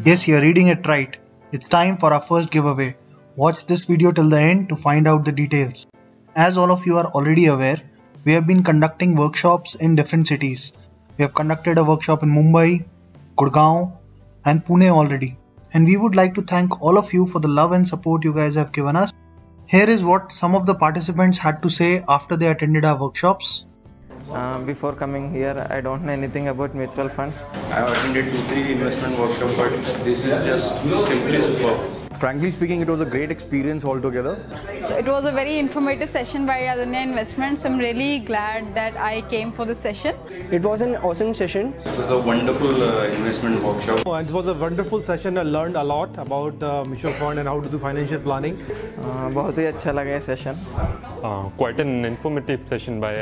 Yes, you're reading it right. It's time for our first giveaway. Watch this video till the end to find out the details. As all of you are already aware, we have been conducting workshops in different cities. We have conducted a workshop in Mumbai, Gurgaon and Pune already. And we would like to thank all of you for the love and support you guys have given us. Here is what some of the participants had to say after they attended our workshops. Before coming here, I don't know anything about mutual funds. I have attended 2-3 investment workshops, but this is just simply superb. Frankly speaking, it was a great experience altogether. So it was a very informative session by Yadnya Investments. I'm really glad that I came for this session. It was an awesome session. This is a wonderful investment workshop. It was a wonderful session. I learned a lot about mutual fund and how to do financial planning. बहुत ही अच्छा लगा ये session. Quite an informative session by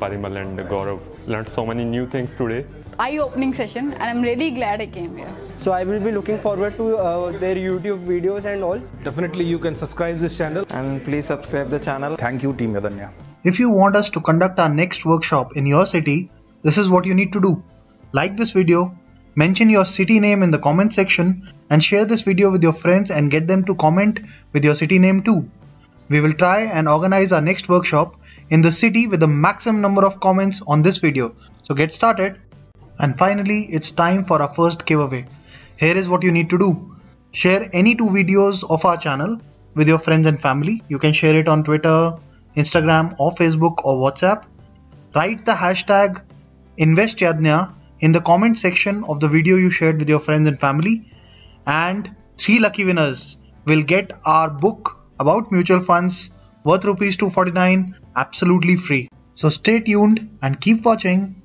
Parimal and Gaurav. Learned so many new things today. Eye-opening session, and I'm really glad I came here. So I will be looking forward to their YouTube videos and all. Definitely you can subscribe this channel. And please subscribe the channel. Thank you, Team Yadnya. If you want us to conduct our next workshop in your city, this is what you need to do. Like this video, mention your city name in the comment section and share this video with your friends and get them to comment with your city name too. We will try and organize our next workshop in the city with the maximum number of comments on this video. So get started. And finally, it's time for our first giveaway. Here is what you need to do. Share any 2 videos of our channel with your friends and family. You can share it on Twitter, Instagram or Facebook or WhatsApp. Write the hashtag InvestYadnya in the comment section of the video you shared with your friends and family. And 3 lucky winners will get our book about mutual funds worth ₹249 absolutely free. So stay tuned and keep watching.